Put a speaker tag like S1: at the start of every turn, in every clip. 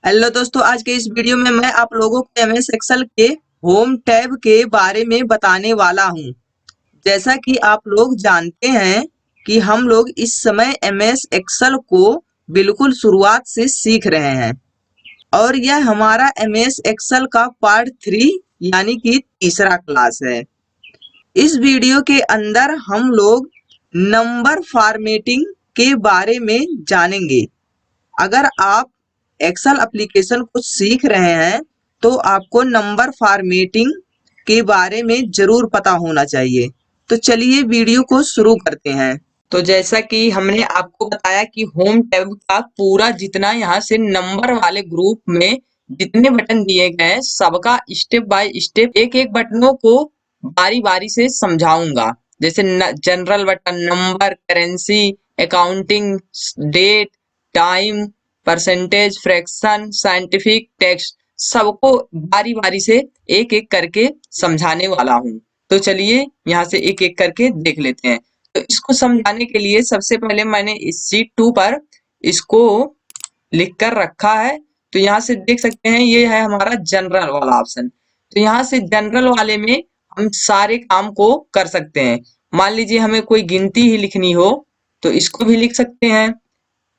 S1: Hello दोस्तों, आज के इस वीडियो में मैं आप लोगों को एमएस एक्सेल के होम टैब के बारे में बताने वाला हूं। जैसा कि आप लोग जानते हैं कि हम लोग इस समय एमएस एक्सेल को बिल्कुल शुरुआत से सीख रहे हैं और यह हमारा एमएस एक्सेल का पार्ट 3 यानी कि तीसरा क्लास है। इस वीडियो के अंदर हम लोग नंबर फॉर्मेटिंग के बारे में जानेंगे। अगर आप एक्सेल एप्लीकेशन को सीख रहे हैं तो आपको नंबर फॉर्मेटिंग के बारे में जरूर पता होना चाहिए। तो चलिए वीडियो को शुरू करते हैं। तो जैसा कि हमने आपको बताया कि होम टैब का पूरा जितना यहाँ से नंबर वाले ग्रुप में जितने बटन दिए गए हैं सबका स्टेप बाय स्टेप एक एक बटनों को बारी बारी से समझाऊंगा। जैसे general button, number, currency, accounting, date, time, percentage, fraction, scientific, text, सबको बारी बारी से एक एक करके समझाने वाला हूँ। तो चलिए यहाँ से एक एक करके देख लेते हैं। तो इसको समझाने के लिए सबसे पहले मैंने इस शीट 2 पर इसको लिख कर रखा है। तो यहाँ से देख सकते हैं ये है हमारा जनरल वाला ऑप्शन। तो यहाँ से जनरल वाले में हम सारे काम को कर सकते हैं। मान लीजिए हमें कोई गिनती ही लिखनी हो तो इसको भी लिख सकते हैं,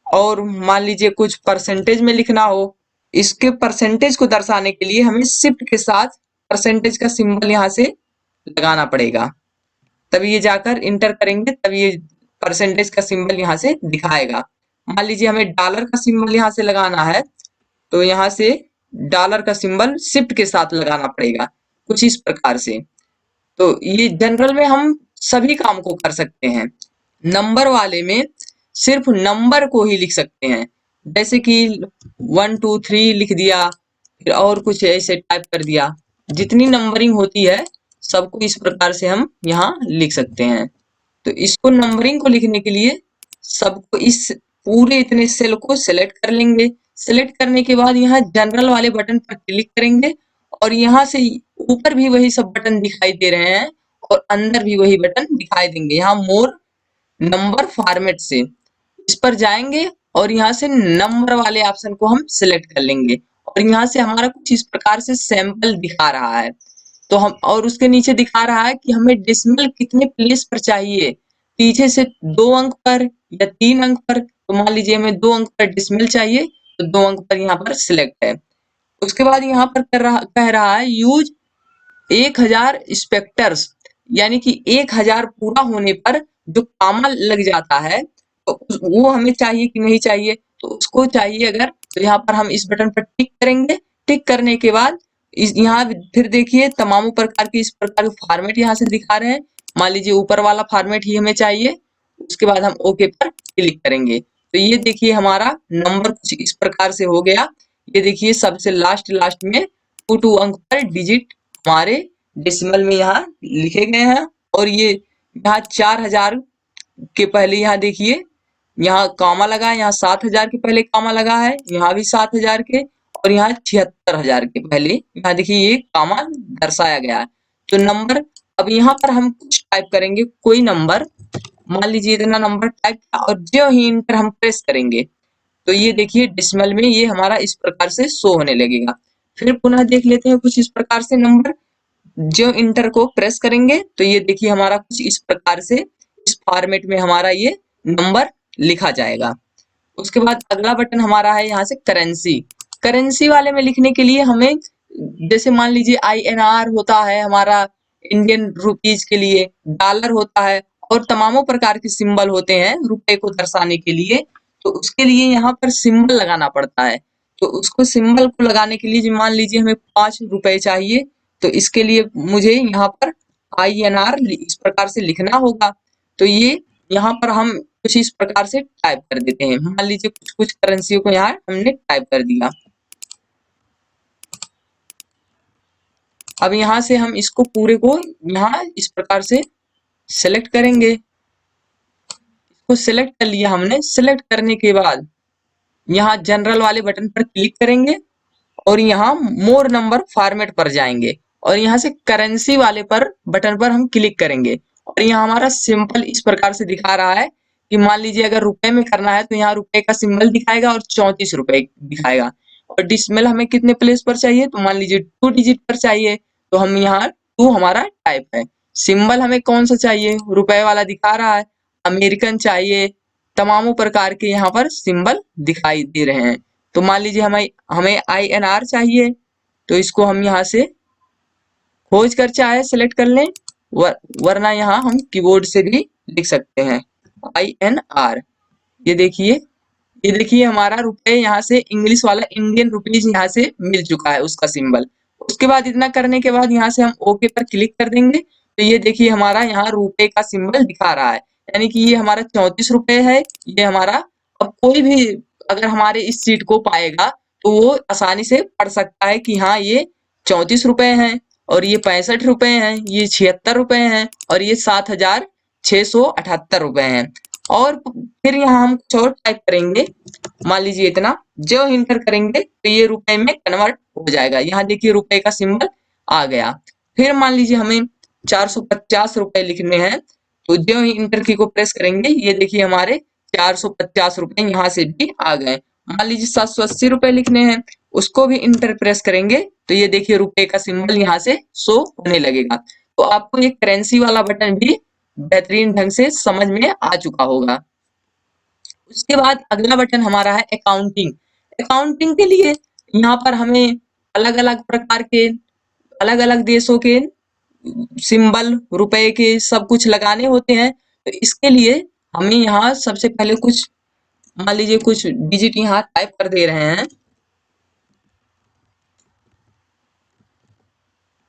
S1: और मान लीजिए कुछ परसेंटेज में लिखना हो, इसके परसेंटेज को दर्शाने के लिए हमें शिफ्ट के साथ परसेंटेज का सिंबल यहाँ से लगाना पड़ेगा, तभी ये जाकर इंटर करेंगे तभी ये परसेंटेज का सिंबल यहाँ से दिखाएगा। मान लीजिए हमें डॉलर का सिंबल यहाँ से लगाना है तो यहाँ से डॉलर का सिंबल शिफ्ट के साथ लगाना पड़ेगा, कुछ इस प्रकार से। तो ये जनरल में हम सभी काम को कर सकते हैं। नंबर वाले में सिर्फ नंबर को ही लिख सकते हैं, जैसे कि 1 2 3 लिख दिया, फिर और कुछ ऐसे टाइप कर दिया। जितनी नंबरिंग होती है सबको इस प्रकार से हम यहाँ लिख सकते हैं। तो इसको नंबरिंग को लिखने के लिए सबको इस पूरे इतने सेल को सिलेक्ट कर लेंगे। सिलेक्ट करने के बाद यहाँ जनरल वाले बटन पर क्लिक करेंगे और यहाँ से ऊपर भी वही सब बटन दिखाई दे रहे हैं और अंदर भी वही बटन दिखाई देंगे। यहाँ मोर नंबर फॉर्मेट से इस पर जाएंगे और यहाँ से नंबर वाले ऑप्शन को हम सिलेक्ट कर लेंगे और यहाँ से हमारा कुछ इस प्रकार से सैंपल दिखा रहा है। तो हम और उसके नीचे दिखा रहा है कि हमें डेसिमल कितने प्लेस पर चाहिए, पीछे से 2 अंक पर या 3 अंक पर। तो मान लीजिए हमें 2 अंक पर डेसिमल चाहिए तो 2 अंक पर यहाँ पर सिलेक्ट है। उसके बाद यहाँ पर कह रहा है यूज 1000 स्पेक्टर्स, यानी कि 1000 पूरा होने पर जो कॉमा लग जाता है तो वो हमें चाहिए कि नहीं चाहिए। तो उसको चाहिए अगर, तो यहाँ पर हम इस बटन पर टिक करेंगे। टिक करने के बाद इस यहाँ फिर देखिए तमाम प्रकार के इस प्रकार के फॉर्मेट यहाँ से दिखा रहे हैं। मान लीजिए ऊपर वाला फॉर्मेट ही हमें चाहिए, उसके बाद हम ओके पर क्लिक करेंगे। तो ये देखिए हमारा नंबर कुछ इस प्रकार से हो गया। ये देखिए सबसे लास्ट में 2 अंक पर डिजिट हमारे डेसिमल में यहाँ लिखे गए हैं। और ये यहाँ 4000 के पहले यहाँ देखिए यहाँ कॉमा लगा है, यहाँ 7000 के पहले कॉमा लगा है, यहाँ भी 7000 के, और यहाँ 76000 के पहले यहाँ देखिए ये कॉमा दर्शाया गया है। तो नंबर अब यहाँ पर हम कुछ टाइप करेंगे, कोई नंबर, मान लीजिए इतना नंबर टाइप किया और जो ही इंटर हम प्रेस करेंगे तो ये देखिए डेसिमल में ये हमारा इस प्रकार से शो होने लगेगा। फिर पुनः देख लेते हैं कुछ इस प्रकार से नंबर, जो इंटर को प्रेस करेंगे तो ये देखिए हमारा कुछ इस प्रकार से इस फॉर्मेट में हमारा ये नंबर लिखा जाएगा। उसके बाद अगला बटन हमारा है यहाँ से करेंसी। करेंसी वाले में लिखने के लिए हमें, जैसे मान लीजिए INR होता है हमारा इंडियन रुपीज के लिए, डॉलर होता है और तमामों प्रकार के सिंबल होते हैं रुपए को दर्शाने के लिए। तो उसके लिए यहाँ पर सिंबल लगाना पड़ता है। तो उसको सिंबल को लगाने के लिए मान लीजिए हमें 5 रुपए चाहिए, तो इसके लिए मुझे यहाँ पर INR इस प्रकार से लिखना होगा। तो ये यहाँ पर हम कुछ इस प्रकार से टाइप कर देते हैं। मान लीजिए कुछ करेंसियों को यहाँ हमने टाइप कर दिया। अब यहाँ से हम इसको पूरे को यहाँ इस प्रकार से सेलेक्ट करेंगे। इसको सेलेक्ट कर लिया हमने। सेलेक्ट करने के बाद यहाँ जनरल वाले बटन पर क्लिक करेंगे और यहाँ मोर नंबर फॉर्मेट पर जाएंगे और यहाँ से करेंसी वाले पर बटन पर हम क्लिक करेंगे और यहाँ हमारा सिंपल इस प्रकार से दिखा रहा है कि मान लीजिए अगर रुपए में करना है तो यहाँ रुपए का सिंबल दिखाएगा और 34 रुपए दिखाएगा। और डिसिमल हमें कितने प्लेस पर चाहिए, तो मान लीजिए 2 डिजिट पर चाहिए, तो हम यहाँ 2 हमारा टाइप है। सिंबल हमें कौन सा चाहिए, रुपए वाला दिखा रहा है, अमेरिकन चाहिए, तमामों प्रकार के यहाँ पर सिंबल दिखाई दे रहे हैं। तो मान लीजिए हमें हमें INR चाहिए, तो इसको हम यहाँ से खोज कर चाहे सेलेक्ट कर लें, वरना यहाँ हम कीबोर्ड से भी लिख सकते हैं INR। ये देखिए हमारा रुपए यहाँ से इंग्लिश वाला इंडियन रुपीज यहाँ से मिल चुका है उसका सिंबल। उसके बाद इतना करने के बाद यहाँ से हम ओके पर क्लिक कर देंगे, तो ये देखिए हमारा यहाँ रुपए का सिंबल दिखा रहा है, यानी कि ये हमारा 34 रुपए है। ये हमारा, अब कोई भी अगर हमारे इस सीट को पाएगा तो वो आसानी से पढ़ सकता है कि हाँ ये 34 रुपए हैं, और ये 65 रुपए हैं, ये 76 रुपए हैं, और ये 7,678 रुपए हैं। और फिर यहाँ हम कुछ और टाइप करेंगे, मान लीजिए इतना, जो इंटर करेंगे तो ये रुपए में कन्वर्ट हो जाएगा। यहाँ देखिए रुपए का सिंबल आ गया। फिर मान लीजिए हमें 450 रुपए लिखने हैं, तो जो ही इंटर की को प्रेस करेंगे, ये देखिए हमारे 450 रुपए यहाँ से भी आ गए। मान लीजिए 780 रुपए लिखने हैं, उसको भी इंटर प्रेस करेंगे, तो ये देखिए रुपए का सिंबल यहाँ से शो होने लगेगा। तो आपको ये करेंसी वाला बटन भी बेहतरीन ढंग से समझ में आ चुका होगा। उसके बाद अगला बटन हमारा है अकाउंटिंग। अकाउंटिंग के लिए यहाँ पर हमें अलग अलग प्रकार के, अलग अलग देशों के सिंबल, रुपए के सब कुछ लगाने होते हैं। तो इसके लिए हमें यहाँ सबसे पहले कुछ, मान लीजिए कुछ डिजिट यहाँ टाइप कर दे रहे हैं।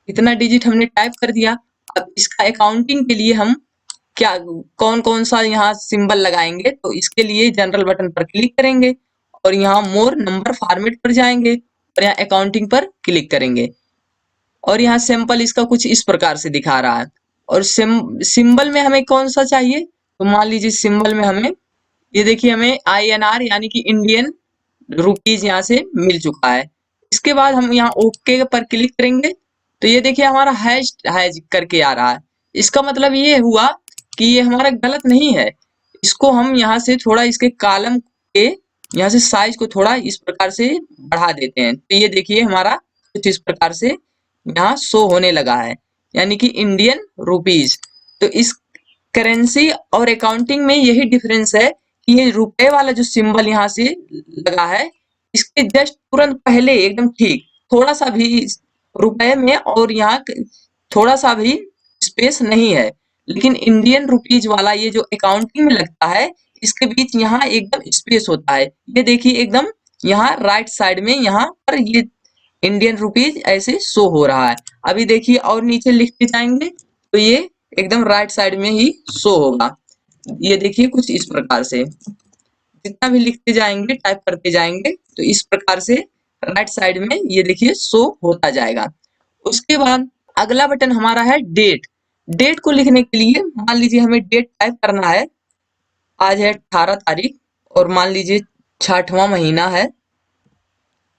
S1: इतना डिजिट हमने टाइप कर दिया। अब इसका अकाउंटिंग के लिए हम क्या, कौन कौन सा यहाँ सिंबल लगाएंगे, तो इसके लिए जनरल बटन पर क्लिक करेंगे और यहाँ मोर नंबर फॉर्मेट पर जाएंगे और यहाँ अकाउंटिंग पर क्लिक करेंगे। और यहाँ सैंपल इसका कुछ इस प्रकार से दिखा रहा है। और सिंबल में हमें कौन सा चाहिए, तो मान लीजिए सिंबल में हमें, ये देखिए हमें INR यानी कि इंडियन रुपीज यहाँ से मिल चुका है। इसके बाद हम यहाँ ओके पर क्लिक करेंगे, तो ये देखिए हमारा हैश हैश करके आ रहा है। इसका मतलब ये हुआ कि ये हमारा गलत नहीं है। इसको हम यहाँ से थोड़ा इसके कॉलम के यहाँ से साइज को थोड़ा इस प्रकार से बढ़ा देते हैं, तो ये देखिए हमारा कुछ इस प्रकार से यहाँ शो होने लगा है, यानी कि इंडियन रुपीज। तो इस करेंसी और अकाउंटिंग में यही डिफरेंस है कि ये रुपए वाला जो सिंबल यहाँ से लगा है, इसके जस्ट तुरंत पहले एकदम ठीक थोड़ा सा भी रुपए में और यहाँ थोड़ा सा भी स्पेस नहीं है। लेकिन इंडियन रुपीज वाला ये जो अकाउंटिंग में लगता है, इसके बीच यहाँ एकदम स्पेस होता है। ये देखिए एकदम यहाँ राइट साइड में यहाँ पर ये इंडियन रुपीज ऐसे शो हो रहा है। अभी देखिए और नीचे लिखते जाएंगे तो ये एकदम राइट साइड में ही शो होगा। ये देखिए कुछ इस प्रकार से जितना भी लिखते जाएंगे, टाइप करते जाएंगे, तो इस प्रकार से राइट साइड में ये देखिए शो होता जाएगा। उसके बाद अगला बटन हमारा है डेट। डेट को लिखने के लिए मान लीजिए हमें डेट टाइप करना है। आज है 18 तारीख और मान लीजिए 6वां महीना है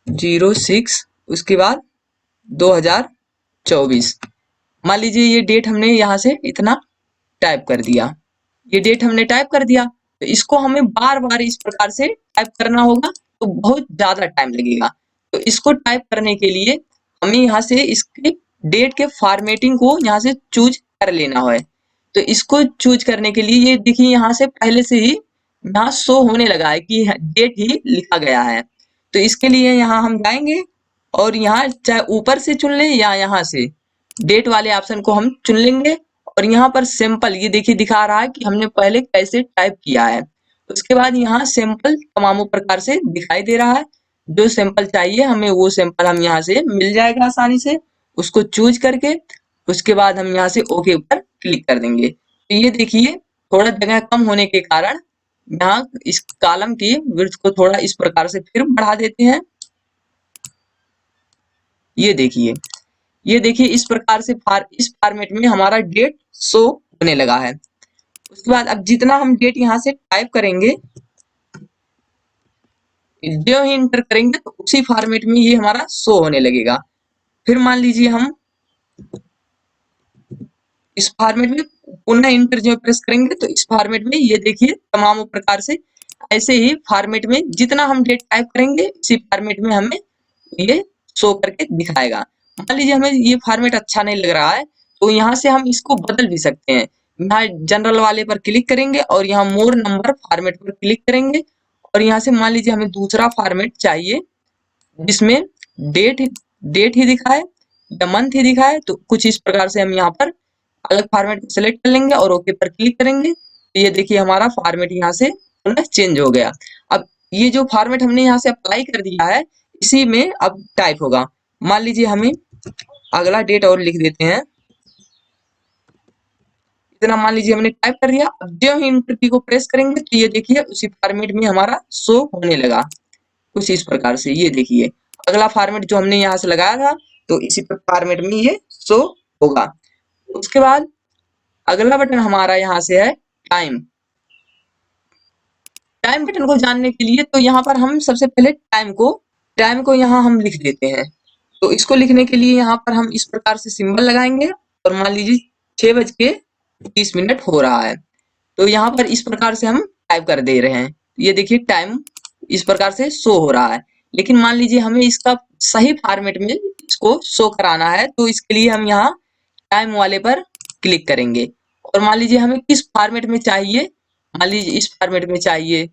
S1: 06, उसके बाद 2024। मान लीजिए ये डेट हमने यहाँ से इतना टाइप कर दिया। ये डेट हमने टाइप कर दिया, तो इसको हमें बार बार इस प्रकार से टाइप करना होगा, तो बहुत ज्यादा टाइम लगेगा। तो इसको टाइप करने के लिए हमें यहाँ से इसके डेट के फॉर्मेटिंग को यहाँ से चूज कर लेना है। तो इसको चूज करने के लिए ये देखिए यहाँ से पहले से ही यहाँ शो होने लगा है कि डेट ही लिखा गया है। तो इसके लिए यहाँ हम जाएंगे और यहाँ चाहे ऊपर से चुन लें या यहाँ से डेट वाले ऑप्शन को हम चुन लेंगे और यहाँ पर सैंपल ये देखिए दिखा रहा है कि हमने पहले कैसे टाइप किया है। उसके बाद यहाँ सैंपल तमामों प्रकार से दिखाई दे रहा है। जो सैंपल चाहिए हमें वो सैंपल हम यहाँ से मिल जाएगा आसानी से, उसको चूज करके उसके बाद हम यहाँ से ओके पर क्लिक कर देंगे। तो ये देखिए थोड़ा जगह कम होने के कारण यहाँ इस कॉलम की विड्थ को थोड़ा इस प्रकार से फिर बढ़ा देते हैं। ये देखिए इस प्रकार से इस फॉर्मेट में हमारा डेट शो होने लगा है। उसके बाद अब जितना हम डेट यहाँ से टाइप करेंगे, जो ही इंटर करेंगे तो उसी फॉर्मेट में ये हमारा शो होने लगेगा। फिर मान लीजिए हम इस फॉर्मेट में पुनः इंटर जो प्रेस करेंगे तो इस फॉर्मेट में ये देखिए तमाम प्रकार से ऐसे ही फॉर्मेट में जितना हम डेट टाइप करेंगे इसी फॉर्मेट में हमें ये शो करके दिखाएगा। मान लीजिए हमें ये फॉर्मेट अच्छा नहीं लग रहा है तो यहाँ से हम इसको बदल भी सकते हैं। यहाँ जनरल वाले पर क्लिक करेंगे और यहाँ मोर नंबर फॉर्मेट पर क्लिक करेंगे और यहाँ से मान लीजिए हमें दूसरा फॉर्मेट चाहिए जिसमें डेट डेट ही दिखाए या मंथ ही दिखाए, तो कुछ इस प्रकार से हम यहाँ पर अलग फॉर्मेट सेलेक्ट कर लेंगे और ओके पर क्लिक करेंगे। तो ये देखिए हमारा फॉर्मेट यहाँ से चेंज हो गया। अब ये जो फॉर्मेट हमने यहाँ से अप्लाई कर दिया है इसी में अब टाइप होगा। मान लीजिए हमें अगला डेट और लिख देते हैं, इतना मान लीजिए हमने टाइप कर दिया। अब जो ही इंटर की को प्रेस करेंगे तो ये देखिए उसी फॉर्मेट में हमारा शो होने लगा कुछ इस प्रकार से। ये देखिए अगला फॉर्मेट जो हमने यहाँ से लगाया था तो इसी फॉर्मेट में ये शो होगा। उसके बाद अगला बटन हमारा यहाँ से है टाइम। टाइम बटन को जानने के लिए तो यहाँ पर हम सबसे पहले टाइम को यहाँ हम लिख देते हैं। तो इसको लिखने के लिए यहाँ पर हम इस प्रकार से सिंबल लगाएंगे और मान लीजिए 6:30 हो रहा है तो यहाँ पर इस प्रकार से हम टाइप कर दे रहे हैं। ये देखिए टाइम इस प्रकार से शो हो रहा है। लेकिन मान लीजिए हमें इसका सही फॉर्मेट में इसको शो कराना है तो इसके लिए हम यहाँ टाइम वाले पर क्लिक करेंगे और मान लीजिए हमें किस फॉर्मेट में चाहिए, मान लीजिए इस फॉर्मेट में चाहिए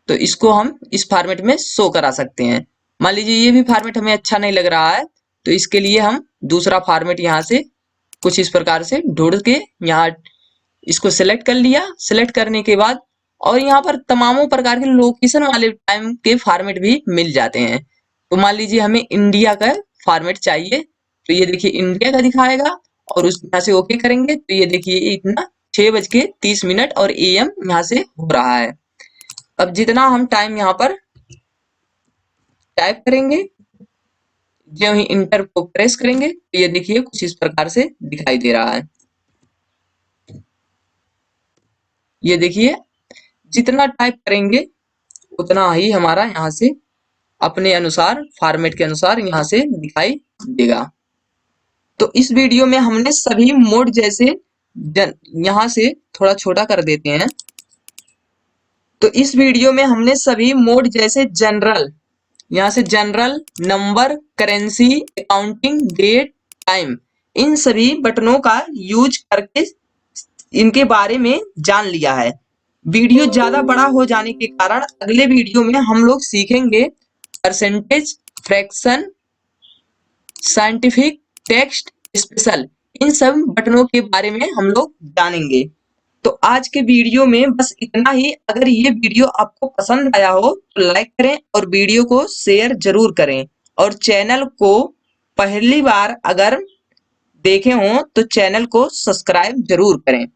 S1: तो इसको हम इस फॉर्मेट में शो करा सकते हैं। मान लीजिए ये भी फॉर्मेट हमें अच्छा नहीं लग रहा है तो इसके लिए हम दूसरा फॉर्मेट यहाँ से कुछ इस प्रकार से ढूंढ के यहाँ इसको सिलेक्ट कर लिया। सिलेक्ट करने के बाद और यहाँ पर तमामों प्रकार के लोकेशन वाले टाइम के फॉर्मेट भी मिल जाते हैं। तो मान लीजिए हमें इंडिया का फॉर्मेट चाहिए तो ये देखिए इंडिया का दिखाएगा और उस यहाँ से ओके करेंगे तो ये देखिए इतना 6:30 और AM यहाँ से हो रहा है। अब जितना हम टाइम यहाँ पर टाइप करेंगे जो ही इंटर को प्रेस करेंगे तो ये देखिए कुछ इस प्रकार से दिखाई दे रहा है। ये देखिए जितना टाइप करेंगे उतना ही हमारा यहाँ से अपने अनुसार फॉर्मेट के अनुसार यहाँ से दिखाई देगा। तो इस वीडियो में हमने सभी मोड जैसे यहाँ से थोड़ा छोटा कर देते हैं। तो इस वीडियो में हमने सभी मोड जैसे जनरल, यहाँ से general, number, currency, accounting, date, time, इन सभी बटनों का यूज करके इनके बारे में जान लिया है। वीडियो ज्यादा बड़ा हो जाने के कारण अगले वीडियो में हम लोग सीखेंगे percentage, fraction, scientific, text, special, इन सब बटनों के बारे में हम लोग जानेंगे। तो आज के वीडियो में बस इतना ही। अगर ये वीडियो आपको पसंद आया हो तो लाइक करें और वीडियो को शेयर जरूर करें और चैनल को पहली बार अगर देखे हो तो चैनल को सब्सक्राइब जरूर करें।